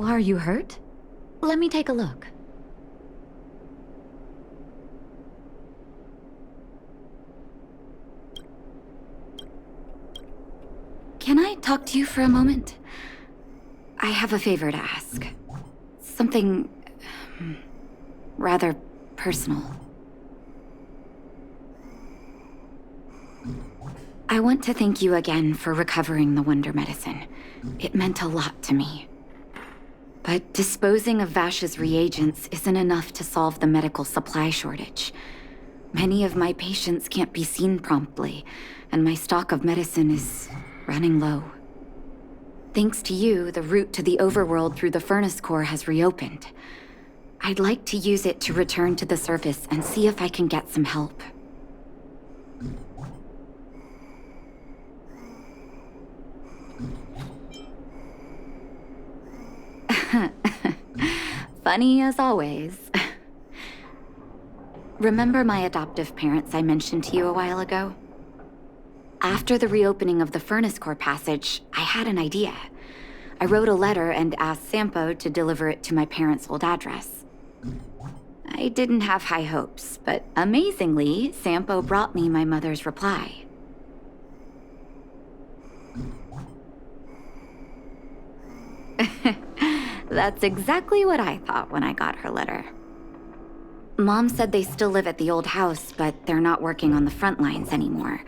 Are you hurt? Let me take a look. Can I talk to you for a moment? I have a favor to ask. Something rather personal. I want to thank you again for recovering the Wonder Medicine. It meant a lot to me. But disposing of Vash's reagents isn't enough to solve the medical supply shortage. Many of my patients can't be seen promptly, and my stock of medicine is running low. Thanks to you, the route to the overworld through the furnace core has reopened. I'd like to use it to return to the surface and see if I can get some help. Funny as always. Remember my adoptive parents I mentioned to you a while ago? After the reopening of the furnace core passage, I had an idea. I wrote a letter and asked Sampo to deliver it to my parents' old address. I didn't have high hopes, but amazingly, Sampo brought me my mother's reply. That's exactly what I thought when I got her letter. Mom said they still live at the old house, but they're not working on the front lines anymore.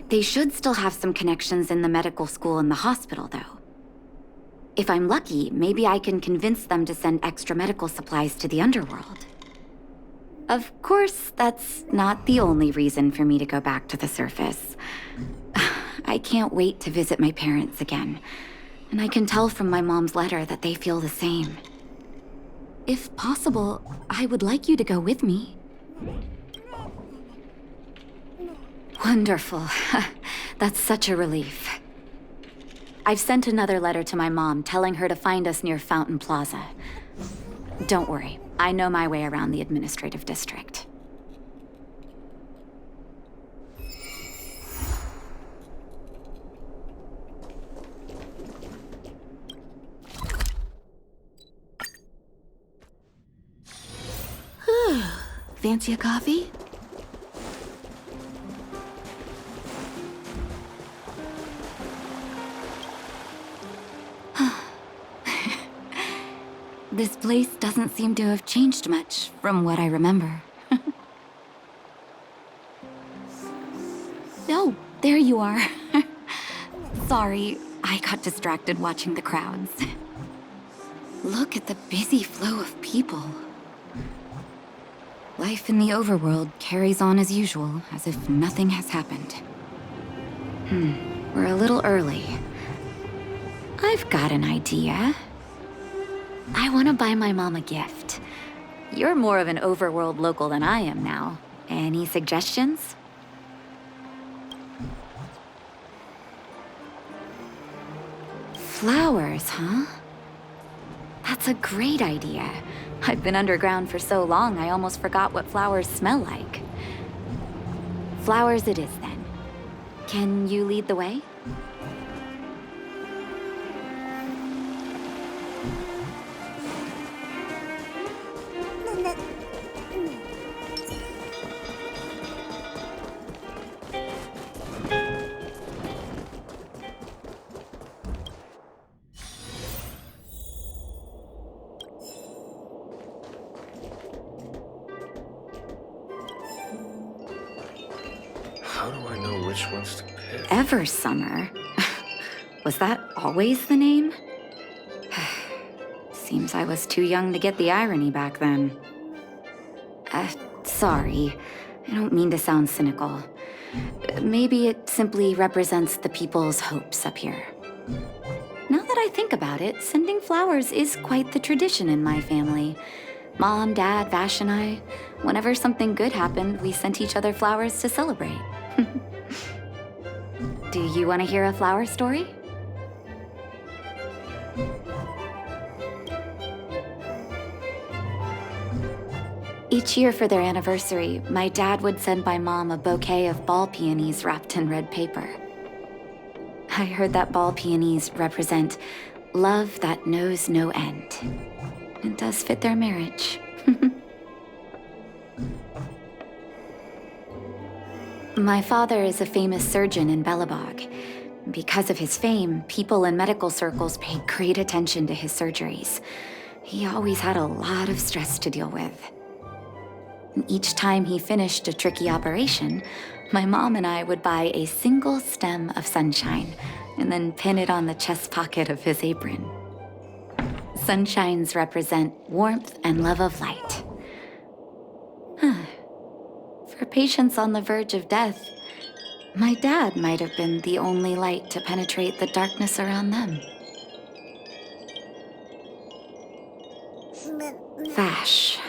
They should still have some connections in the medical school and the hospital, though. If I'm lucky, maybe I can convince them to send extra medical supplies to the underworld. Of course, that's not the only reason for me to go back to the surface. I can't wait to visit my parents again. And I can tell from my mom's letter that they feel the same. If possible, I would like you to go with me. Wonderful. That's such a relief. I've sent another letter to my mom telling her to find us near Fountain Plaza. Don't worry, I know my way around the administrative district. Fancy a coffee? This place doesn't seem to have changed much from what I remember. Oh, there you are. Sorry, I got distracted watching the crowds. Look at the busy flow of people. Life in the overworld carries on as usual, as if nothing has happened. We're a little early. I've got an idea. I want to buy my mom a gift. You're more of an overworld local than I am now. Any suggestions? Flowers, huh? That's a great idea. I've been underground for so long, I almost forgot what flowers smell like. Flowers it is, then. Can you lead the way? How do I know which ones to pick? Eversummer? Was that always the name? Seems I was too young to get the irony back then. Sorry. I don't mean to sound cynical. Maybe it simply represents the people's hopes up here. Now that I think about it, sending flowers is quite the tradition in my family. Mom, Dad, Vash, and I, whenever something good happened, we sent each other flowers to celebrate. Do you want to hear a flower story? Each year for their anniversary, my dad would send my mom a bouquet of ball peonies wrapped in red paper. I heard that ball peonies represent Love that knows no end. It does fit their marriage. My father is a famous surgeon in Belobog. Because of his fame, people in medical circles paid great attention to his surgeries. He always had a lot of stress to deal with. And each time he finished a tricky operation, my mom and I would buy a single stem of sunshine and then pin it on the chest pocket of his apron. Sunshines represent warmth and love of light. For patients on the verge of death, my dad might have been the only light to penetrate the darkness around them. Vash.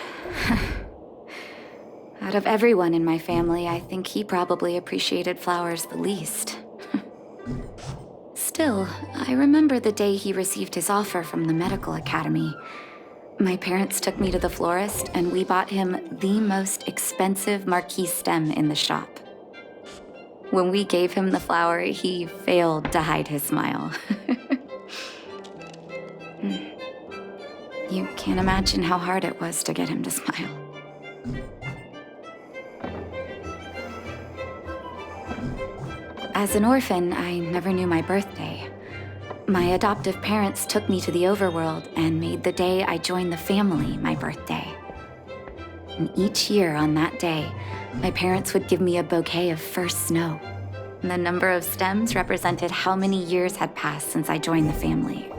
Out of everyone in my family, I think he probably appreciated flowers the least. Still, I remember the day he received his offer from the medical academy. My parents took me to the florist, and we bought him the most expensive marquee stem in the shop. When we gave him the flower, he failed to hide his smile. You can't imagine how hard it was to get him to smile. As an orphan, I never knew my birthday. My adoptive parents took me to the overworld and made the day I joined the family my birthday. And each year on that day, my parents would give me a bouquet of first snow. And the number of stems represented how many years had passed since I joined the family.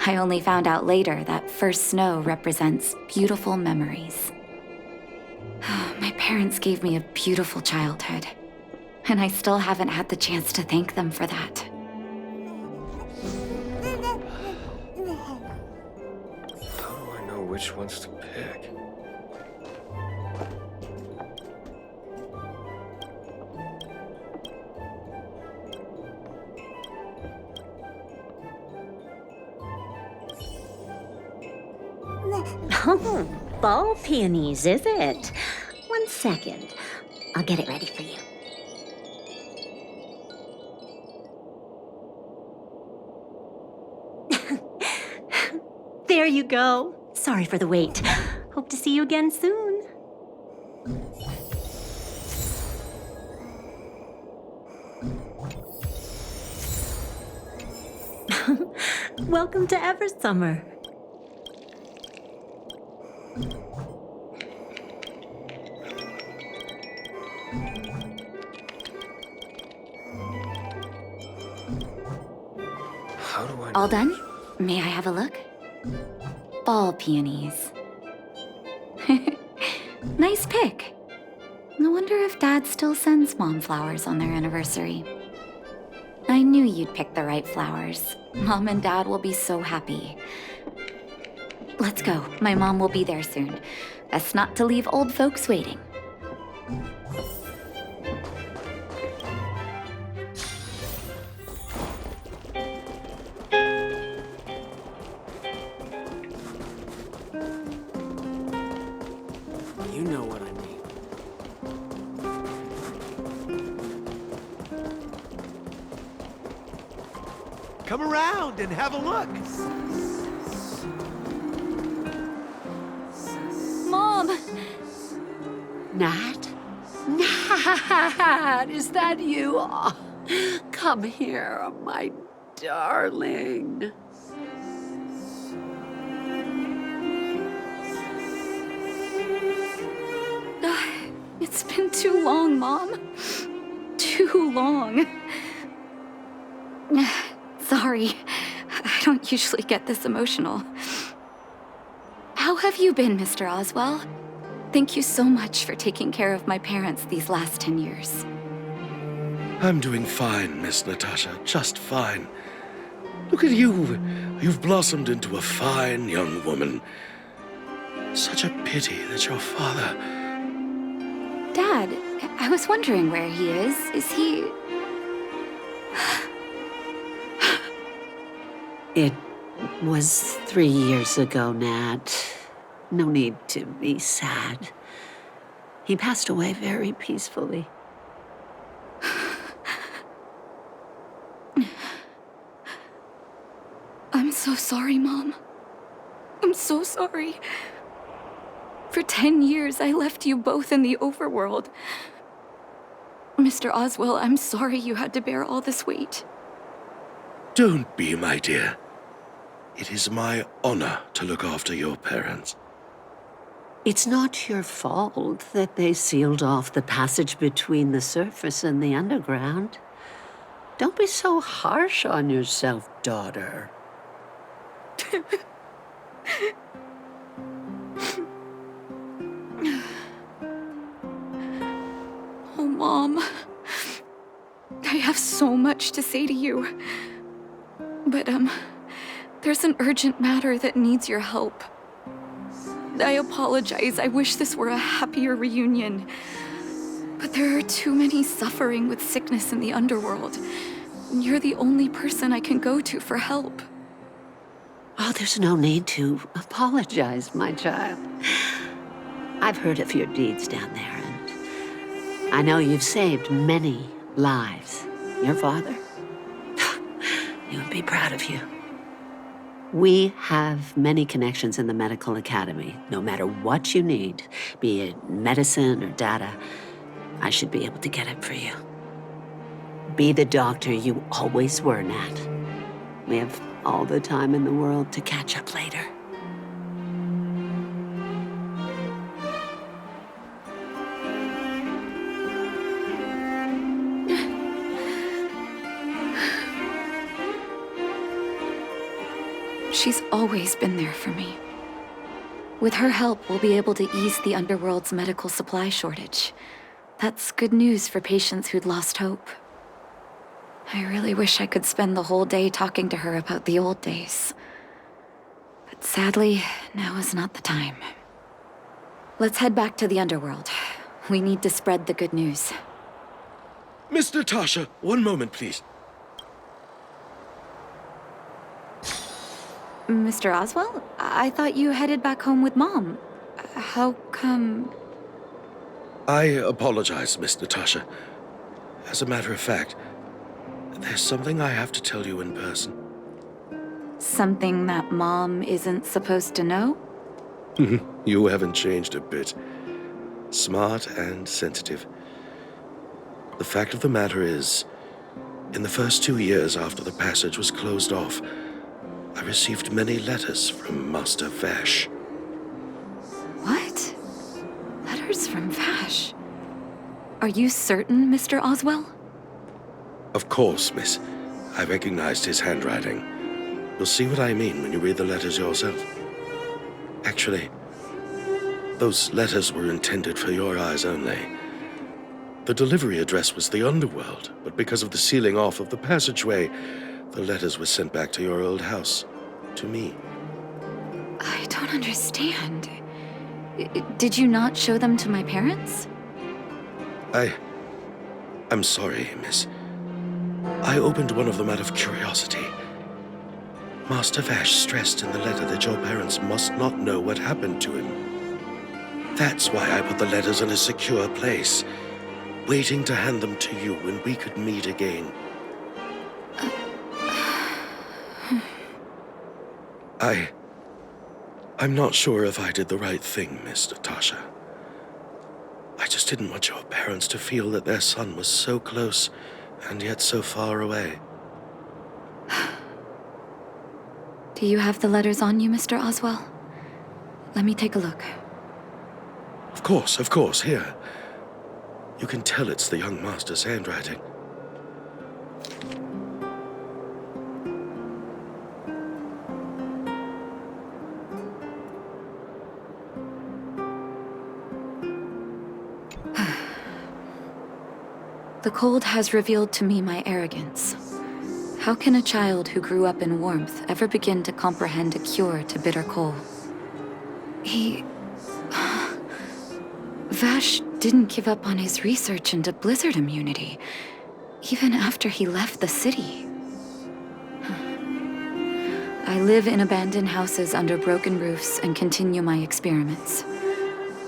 I only found out later that first snow represents beautiful memories. My parents gave me a beautiful childhood, and I still haven't had the chance to thank them for that. How do I know which ones to pick? Oh, ball peonies, is it? 1 second. I'll get it ready for you. There you go. Sorry for the wait. Hope to see you again soon. Welcome to Eversummer. How do I... All done? May I have a look? Ball peonies. Nice pick. I wonder if Dad still sends Mom flowers on their anniversary. I knew you'd pick the right flowers. Mom and Dad will be so happy. Let's go. My mom will be there soon. Best not to leave old folks waiting. You know what I mean. Come around and have a look. Mom! Nat? Nat, is that you? Oh, come here, my darling. It's been too long, Mom. Too long. Sorry. I don't usually get this emotional. How have you been, Mr. Oswell? Thank you so much for taking care of my parents these last 10 years. I'm doing fine, Miss Natasha, just fine. Look at you. You've blossomed into a fine young woman. Such a pity that your father... Dad, I was wondering where he is. Is he... It was 3 years ago, Nat. No need to be sad. He passed away very peacefully. sorry, Mom. I'm so sorry. For 10 years, I left you both in the overworld. Mr. Oswell, I'm sorry you had to bear all this weight. Don't be, my dear. It is my honor to look after your parents. It's not your fault that they sealed off the passage between the surface and the underground. Don't be so harsh on yourself, daughter. Oh, Mom. I have so much to say to you. But, there's an urgent matter that needs your help. I apologize. I wish this were a happier reunion. But there are too many suffering with sickness in the underworld. You're the only person I can go to for help. Oh, there's no need to apologize, my child. I've heard of your deeds down there, and I know you've saved many lives. Your father? He would be proud of you. We have many connections in the medical academy. No matter what you need, be it medicine or data, I should be able to get it for you. Be the doctor you always were, Nat. We have all the time in the world to catch up later. She's always been there for me. With her help, we'll be able to ease the underworld's medical supply shortage. That's good news for patients who'd lost hope. I really wish I could spend the whole day talking to her about the old days. But sadly, now is not the time. Let's head back to the underworld. We need to spread the good news. Miss Natasha, one moment, please. Mr. Oswell? I thought you headed back home with Mom. How come... I apologize, Miss Natasha. As a matter of fact, there's something I have to tell you in person. Something that Mom isn't supposed to know? You haven't changed a bit. Smart and sensitive. The fact of the matter is, in the first 2 years after the passage was closed off, I received many letters from Master Vash. What? Letters from Vash? Are you certain, Mr. Oswell? Of course, miss. I recognized his handwriting. You'll see what I mean when you read the letters yourself. Actually, those letters were intended for your eyes only. The delivery address was the underworld, but because of the sealing off of the passageway, the letters were sent back to your old house, to me. I don't understand. Did you not show them to my parents? I'm sorry, miss. I opened one of them out of curiosity. Master Vash stressed in the letter that your parents must not know what happened to him. That's why I put the letters in a secure place, waiting to hand them to you when we could meet again. I'm not sure if I did the right thing, Miss Natasha. I just didn't want your parents to feel that their son was so close and yet so far away. Do you have the letters on you, Mr. Oswell? Let me take a look. Of course, here. You can tell it's the young master's handwriting. The cold has revealed to me my arrogance. How can a child who grew up in warmth ever begin to comprehend a cure to bitter cold? Vash didn't give up on his research into blizzard immunity, even after he left the city. I live in abandoned houses under broken roofs and continue my experiments.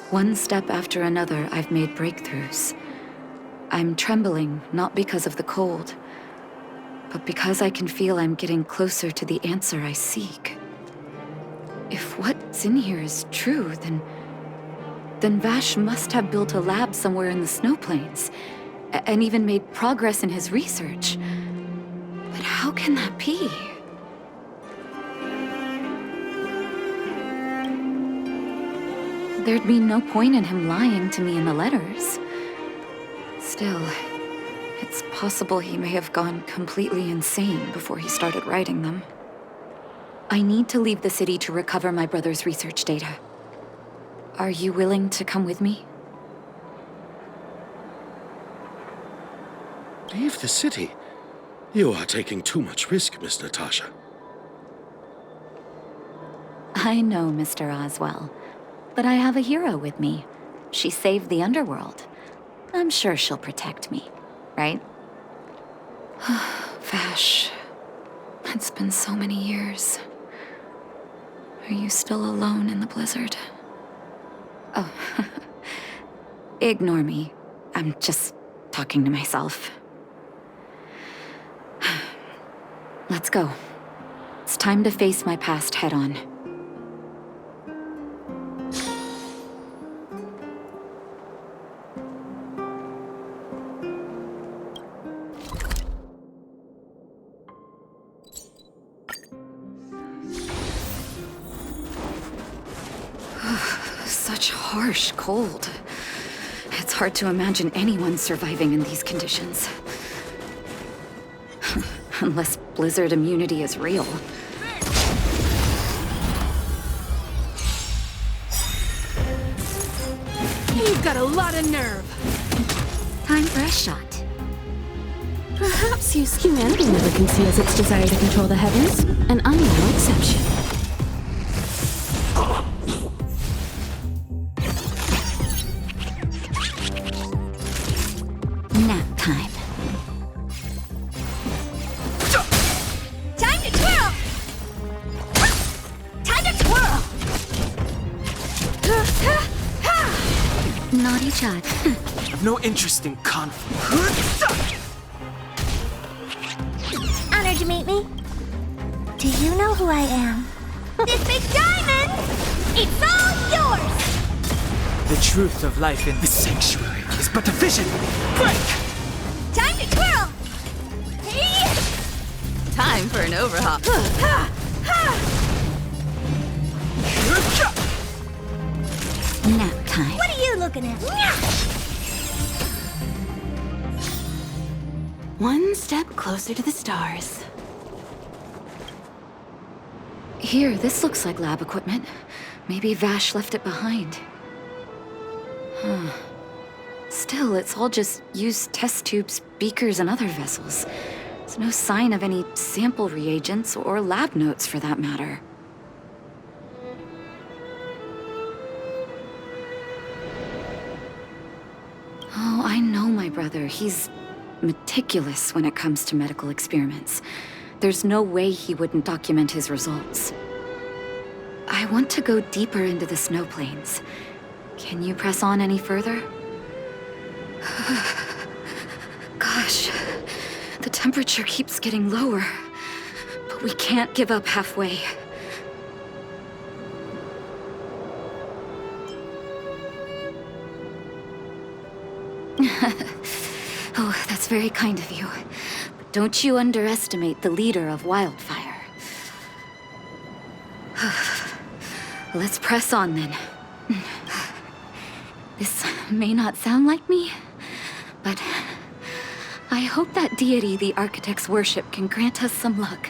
One step after another, I've made breakthroughs. I'm trembling, not because of the cold, but because I can feel I'm getting closer to the answer I seek. If what's in here is true, then Vash must have built a lab somewhere in the snow plains, and even made progress in his research. But how can that be? There'd be no point in him lying to me in the letters. Still, it's possible he may have gone completely insane before he started writing them. I need to leave the city to recover my brother's research data. Are you willing to come with me? Leave the city? You are taking too much risk, Miss Natasha. I know, Mr. Oswell, but I have a hero with me. She saved the underworld. I'm sure she'll protect me, right? Vash, it's been so many years. Are you still alone in the blizzard? Oh, ignore me. I'm just talking to myself. Let's go. It's time to face my past head-on. Such harsh cold. It's hard to imagine anyone surviving in these conditions. Unless blizzard immunity is real. You've got a lot of nerve. Time for a shot. Perhaps humanity never conceals its desire to control the heavens, and I'm no exception. Nap time. Time to twirl! Time to twirl! Naughty shot. I've no interest in conflict. Honored to meet me. Do you know who I am? This big diamond! It's all yours! The truth of life in the sanctuary is but a vision. Break! Time to twirl! Hey! Time for an overhaul. Nap time. What are you looking at? One step closer to the stars. Here, this looks like lab equipment. Maybe Vash left it behind. Huh. Still, it's all just used test tubes, beakers, and other vessels. There's no sign of any sample reagents or lab notes for that matter. Oh, I know my brother. He's meticulous when it comes to medical experiments. There's no way he wouldn't document his results. I want to go deeper into the snow plains. Can you press on any further? Gosh, the temperature keeps getting lower, but we can't give up halfway. Oh, that's very kind of you. But don't you underestimate the leader of Wildfire. Let's press on then. This may not sound like me, but I hope that deity the architects worship can grant us some luck.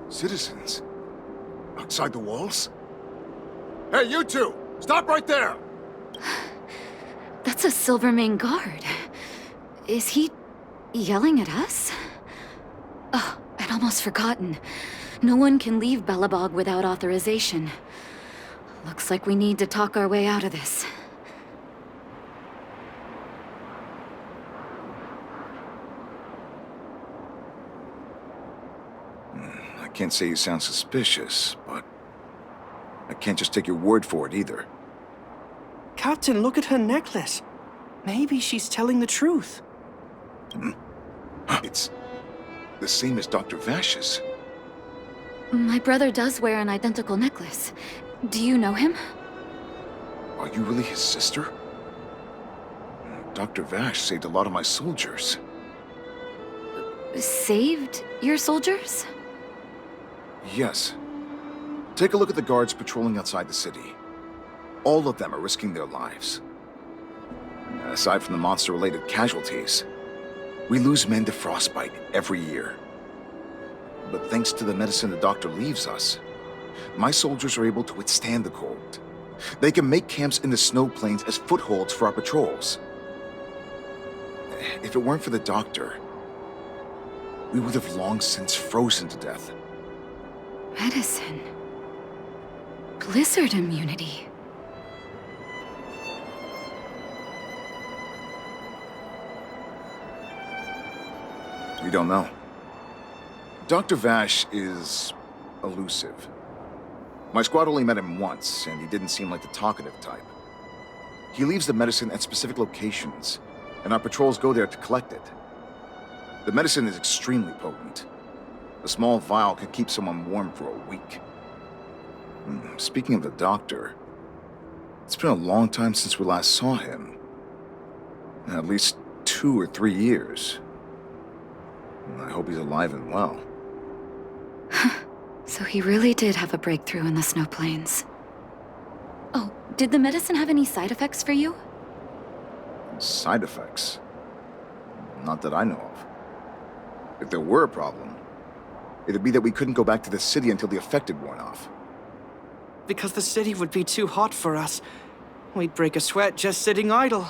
Citizens? Outside the walls? Hey, you two! Stop right there! That's a Silvermane guard. Is he yelling at us? Oh, I'd almost forgotten. No one can leave Belobog without authorization. Looks like we need to talk our way out of this. I can't say you sound suspicious, but I can't just take your word for it either. Captain, look at her necklace. Maybe she's telling the truth. It's the same as Dr. Vash's. My brother does wear an identical necklace. Do you know him? Are you really his sister? Dr. Vash saved a lot of my soldiers. Saved your soldiers? Yes. Take a look at the guards patrolling outside the city. All of them are risking their lives. Aside from the monster-related casualties, we lose men to frostbite every year. But thanks to the medicine the doctor leaves us, my soldiers are able to withstand the cold. They can make camps in the snow plains as footholds for our patrols. If it weren't for the doctor, we would have long since frozen to death. Medicine. Blizzard immunity. We don't know. Dr. Vash is elusive. My squad only met him once, and he didn't seem like the talkative type. He leaves the medicine at specific locations, and our patrols go there to collect it. The medicine is extremely potent. A small vial could keep someone warm for a week. Speaking of the doctor, it's been a long time since we last saw him. At least 2 or 3 years. I hope he's alive and well. So he really did have a breakthrough in the snow plains. Oh, did the medicine have any side effects for you? Side effects? Not that I know of. If there were a problem, it'd be that we couldn't go back to the city until the effect had worn off. Because the city would be too hot for us. We'd break a sweat just sitting idle.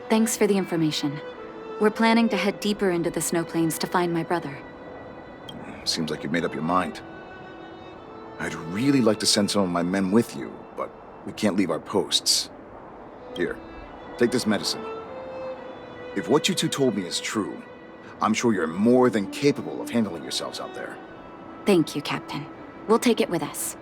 Thanks for the information. We're planning to head deeper into the snow plains to find my brother. Seems like you've made up your mind. I'd really like to send some of my men with you, but we can't leave our posts. Here, take this medicine. If what you two told me is true, I'm sure you're more than capable of handling yourselves out there. Thank you, Captain. We'll take it with us.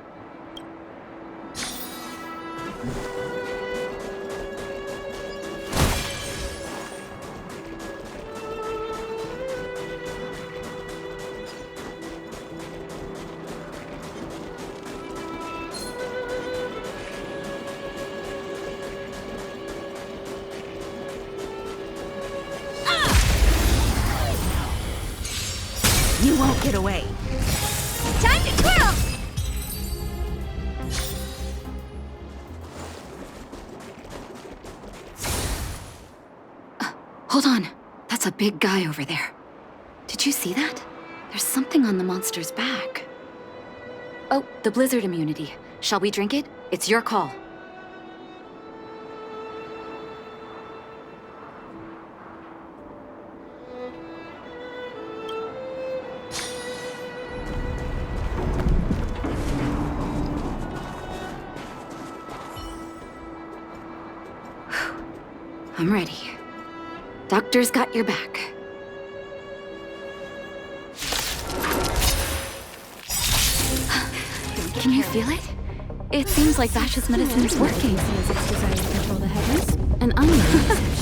You won't get away. Time to twirl! Hold on. That's a big guy over there. Did you see that? There's something on the monster's back. Oh, the blizzard immunity. Shall we drink it? It's your call. I'm ready. Doctor's got your back. Can you feel it? It seems like Vash's medicine is working. As its desire to control the heavens, and I'm no exception.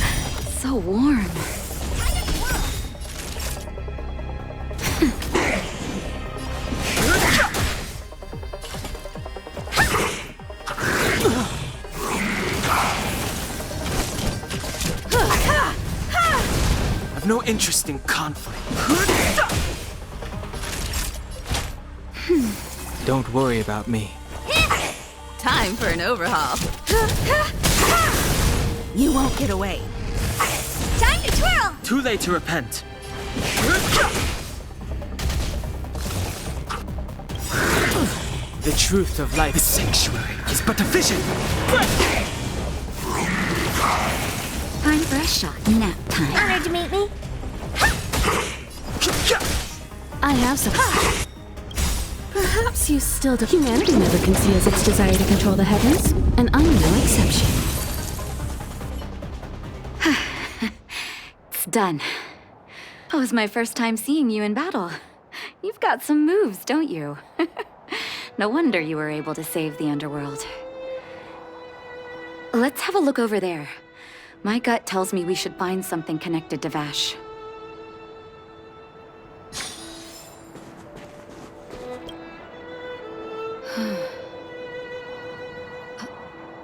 So warm. I've no interest in conflict. Don't worry about me. Time for an overhaul. You won't get away. Time to twirl! Too late to repent. The truth of life, the sanctuary, is but a vision. Time for a shot. Nap time. Honored to meet me. I have some. Perhaps you still do. Humanity never conceals its desire to control the heavens, and I'm no exception. It's done. That was my first time seeing you in battle. You've got some moves, don't you? No wonder you were able to save the underworld. Let's have a look over there. My gut tells me we should find something connected to Vash.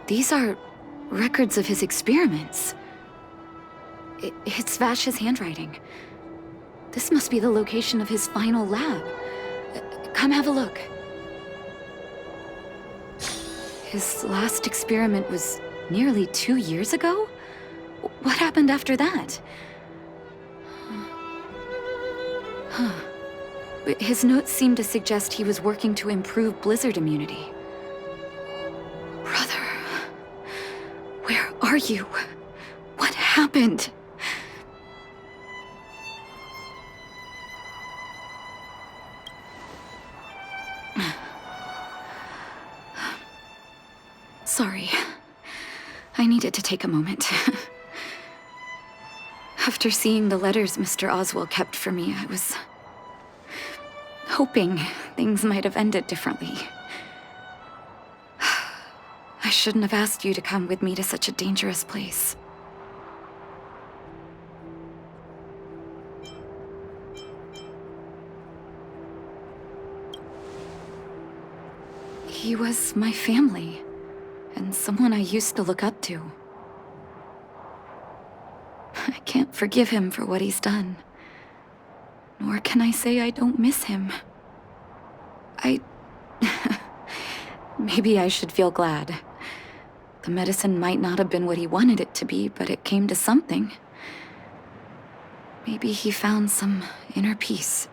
These are records of his experiments. It's Vash's handwriting. This must be the location of his final lab. Come have a look. His last experiment was nearly 2 years ago? What happened after that? Huh. His notes seem to suggest he was working to improve blizzard immunity. Brother, where are you? What happened? Sorry. I needed to take a moment. After seeing the letters Mr. Oswald kept for me, I was hoping things might have ended differently. I shouldn't have asked you to come with me to such a dangerous place. He was my family, and someone I used to look up to. I can't forgive him for what he's done. Nor can I say I don't miss him. Maybe I should feel glad. The medicine might not have been what he wanted it to be, but it came to something. Maybe he found some inner peace.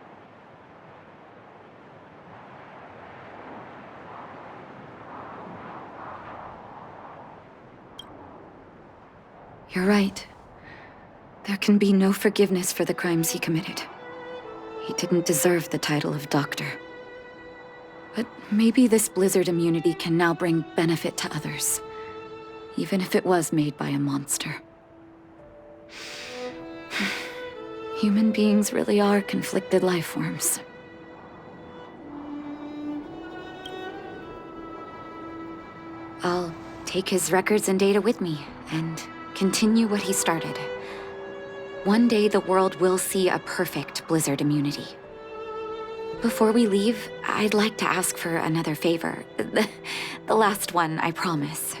You're right. There can be no forgiveness for the crimes he committed. He didn't deserve the title of doctor. But maybe this blizzard immunity can now bring benefit to others, even if it was made by a monster. Human beings really are conflicted life forms. I'll take his records and data with me, and continue what he started. One day the world will see a perfect blizzard immunity. Before we leave, I'd like to ask for another favor. The last one, I promise.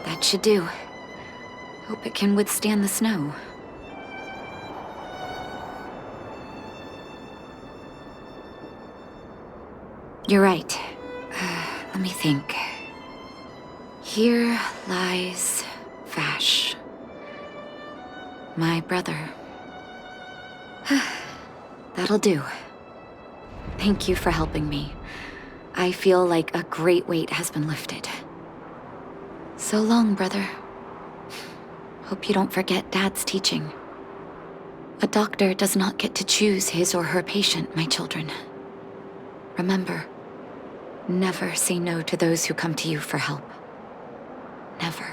That should do. Hope it can withstand the snow. You're right. Let me think. Here lies Vash. My brother. That'll do. Thank you for helping me. I feel like a great weight has been lifted. So long, brother. Hope you don't forget Dad's teaching. A doctor does not get to choose his or her patient, my children. Remember, never say no to those who come to you for help. Never.